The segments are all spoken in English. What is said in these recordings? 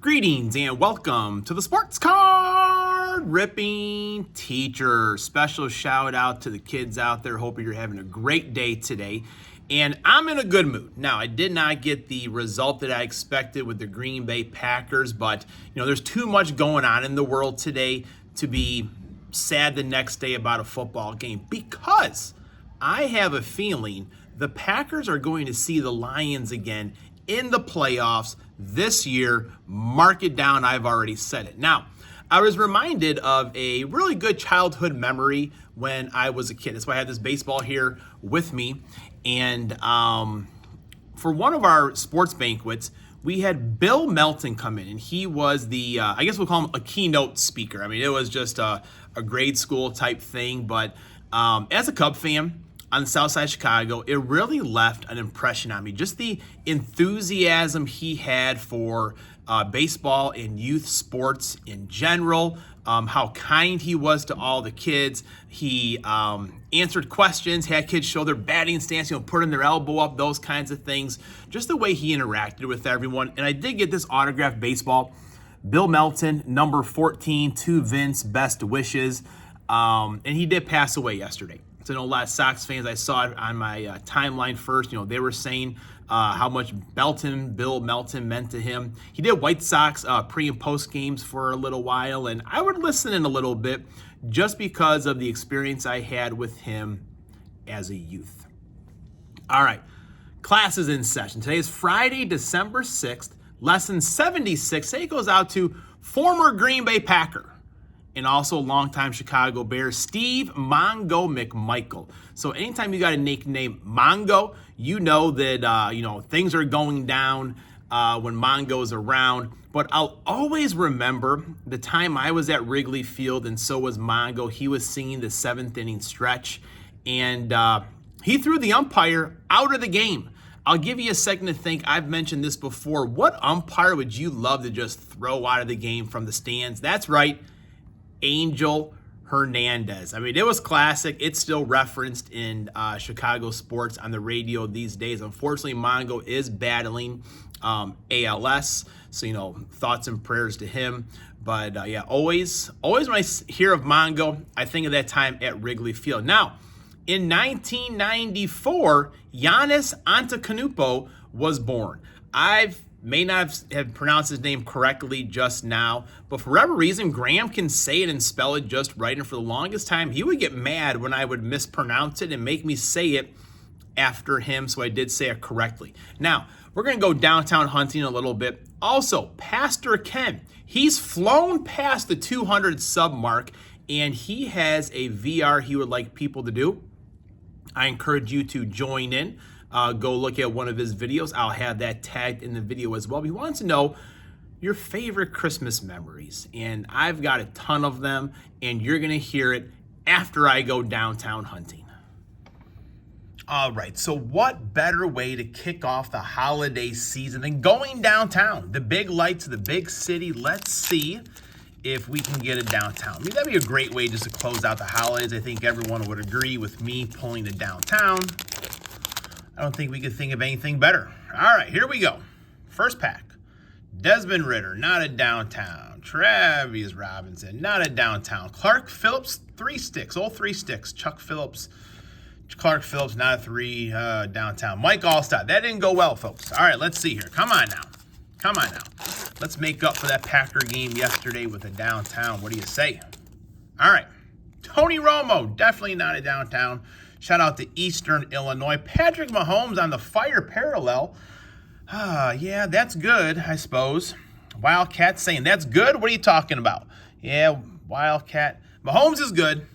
Greetings and welcome to the Sports Card Ripping Teacher. Special shout out to the kids out there. Hope you're having a great day today. And I'm in a good mood. Now, I did not get the result that I expected with the Green Bay Packers, but there's too much going on in the world today to be sad the next day about a football game, because I have a feeling the Packers are going to see the Lions again in the playoffs this year. Mark it down, I've already said it. Now, I was reminded of a really good childhood memory when I was a kid. That's why I had this baseball here with me. And for one of our sports banquets, we had Bill Melton come in, and he was the, I guess we'll call him a keynote speaker. I mean, it was just a grade school type thing. But as a Cub fan, on the south side of Chicago, it really left an impression on me. Just the enthusiasm he had for baseball and youth sports in general, how kind he was to all the kids. He answered questions, had kids show their batting stance, putting their elbow up, those kinds of things. Just the way he interacted with everyone. And I did get this autographed baseball. Bill Melton, number 14, to Vince, best wishes. And he did pass away yesterday. So I know a lot of Sox fans, I saw it on my timeline first, they were saying how much Bill Melton meant to him. He did White Sox pre and post games for a little while, and I would listen in a little bit just because of the experience I had with him as a youth. All right, class is in session. Today is Friday, December 6th, lesson 76. Today goes out to former Green Bay Packer and also longtime Chicago Bears, Steve Mongo McMichael. So anytime you got a nickname Mongo, you know that things are going down when Mongo's around. But I'll always remember the time I was at Wrigley Field, and so was Mongo. He was singing the 7th inning stretch, and he threw the umpire out of the game. I'll give you a second to think. I've mentioned this before. What umpire would you love to just throw out of the game from the stands? That's right, Angel Hernandez. I mean, it was classic. It's still referenced in Chicago sports on the radio these days. Unfortunately, Mongo is battling ALS, so thoughts and prayers to him. But always when I hear of Mongo, I think of that time at Wrigley Field. Now, in 1994, Giannis Antetokounmpo was born. I may not have pronounced his name correctly just now, but for whatever reason, Graham can say it and spell it just right. And for the longest time, he would get mad when I would mispronounce it and make me say it after him, so I did say it correctly. Now, we're going to go downtown hunting a little bit. Also, Pastor Ken, he's flown past the 200 sub mark, and he has a VR he would like people to do. I encourage you to join in. Go look at one of his videos. I'll have that tagged in the video as well. He wants to know your favorite Christmas memories, and I've got a ton of them, and you're going to hear it after I go downtown hunting. All right, so what better way to kick off the holiday season than going downtown? The big lights of the big city. Let's see if we can get it downtown. I mean, that'd be a great way just to close out the holidays. I think everyone would agree with me pulling it downtown. I don't think we could think of anything better. All right, here we go. First pack. Desmond Ridder, not a downtown. Travis Robinson, not a downtown. Clark Phillips, 3 sticks. All 3 sticks. Chuck Phillips, Clark Phillips, not a 3 downtown. Mike Allstott, that didn't go well, folks. All right, let's see here. Come on now. Let's make up for that Packer game yesterday with a downtown. What do you say? All right. Tony Romo, definitely not a downtown. Shout out to Eastern Illinois. Patrick Mahomes on the fire parallel. Yeah, that's good, I suppose. Wildcat saying, that's good? What are you talking about? Yeah, Wildcat. Mahomes is good.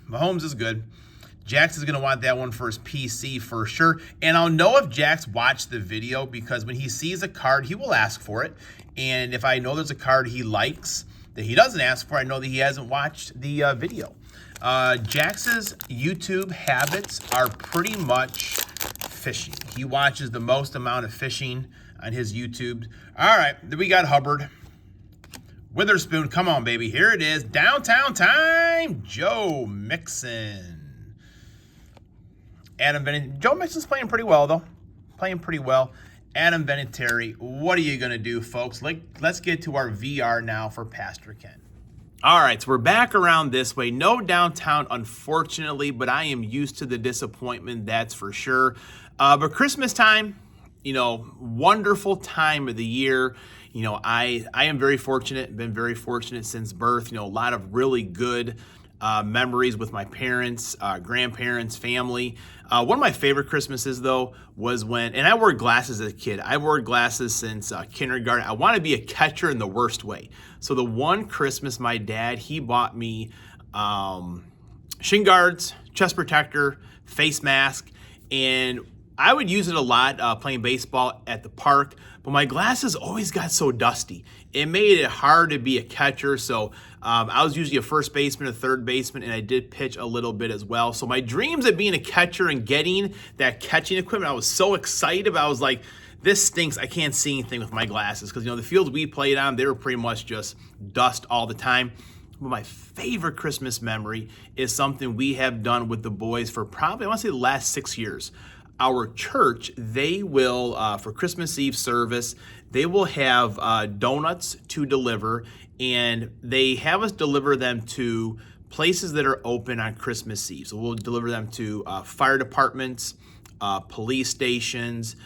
Jax is going to want that one for his PC for sure. And I'll know if Jax watched the video, because when he sees a card, he will ask for it. And if I know there's a card he likes that he doesn't ask for, I know that he hasn't watched the video. Jax's YouTube habits are pretty much fishing. He watches the most amount of fishing on his YouTube. All right, then we got Hubbard. Witherspoon, come on, baby. Here it is. Downtown time. Joe Mixon. Adam Bennett. Joe Mixon's playing pretty well, though. Adam Vinatieri, what are you going to do, folks? Let's get to our VR now for Pastor Ken. All right, so we're back around this way. No downtown, unfortunately, but I am used to the disappointment, that's for sure. But Christmas time, wonderful time of the year. I am very fortunate, been very fortunate since birth. A lot of really good memories with my parents, grandparents, family. One of my favorite Christmases, though, was and I wore glasses as a kid. I wore glasses since kindergarten. I want to be a catcher in the worst way. So the one Christmas, my dad, he bought me shin guards, chest protector, face mask, and I would use it a lot playing baseball at the park, but my glasses always got so dusty. It made it hard to be a catcher, so I was usually a first baseman, a third baseman, and I did pitch a little bit as well. So my dreams of being a catcher and getting that catching equipment, I was so excited about. I was like, this stinks. I can't see anything with my glasses because, the fields we played on, they were pretty much just dust all the time. But my favorite Christmas memory is something we have done with the boys for probably, I want to say, the last 6 years. Our church, they will, for Christmas Eve service, they will have donuts to deliver, and they have us deliver them to places that are open on Christmas Eve. So we'll deliver them to fire departments, police stations,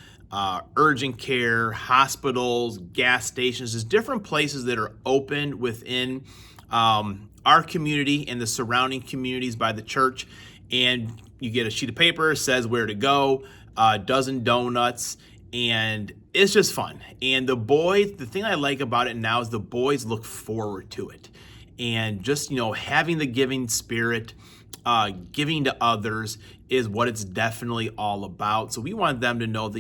urgent care, hospitals, gas stations. There's different places that are open within our community and the surrounding communities by the church. And you get a sheet of paper, says where to go, a dozen donuts, and it's just fun. And the boys, the thing I like about it now is the boys look forward to it. And just, having the giving spirit, giving to others is what it's definitely all about. So we want them to know that,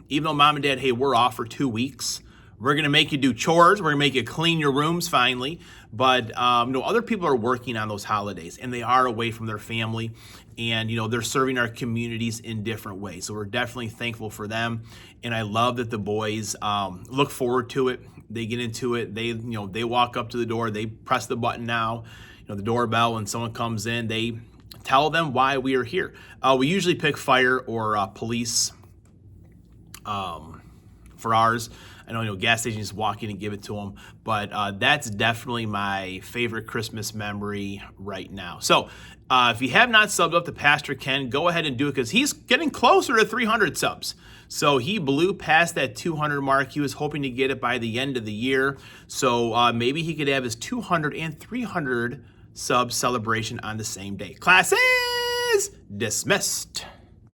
even though mom and dad, hey, we're off for 2 weeks, we're going to make you do chores. We're going to make you clean your rooms finally. But, other people are working on those holidays, and they are away from their family. And, they're serving our communities in different ways. So we're definitely thankful for them. And I love that the boys look forward to it. They get into it. They walk up to the door. They press the button now, the doorbell. When someone comes in, they tell them why we are here. We usually pick fire or police for ours. I know, gas stations, just walk in and give it to them, but that's definitely my favorite Christmas memory right now. So if you have not subbed up to Pastor Ken, go ahead and do it because he's getting closer to 300 subs. So he blew past that 200 mark. He was hoping to get it by the end of the year. So maybe he could have his 200 and 300 sub celebration on the same day. Class is dismissed.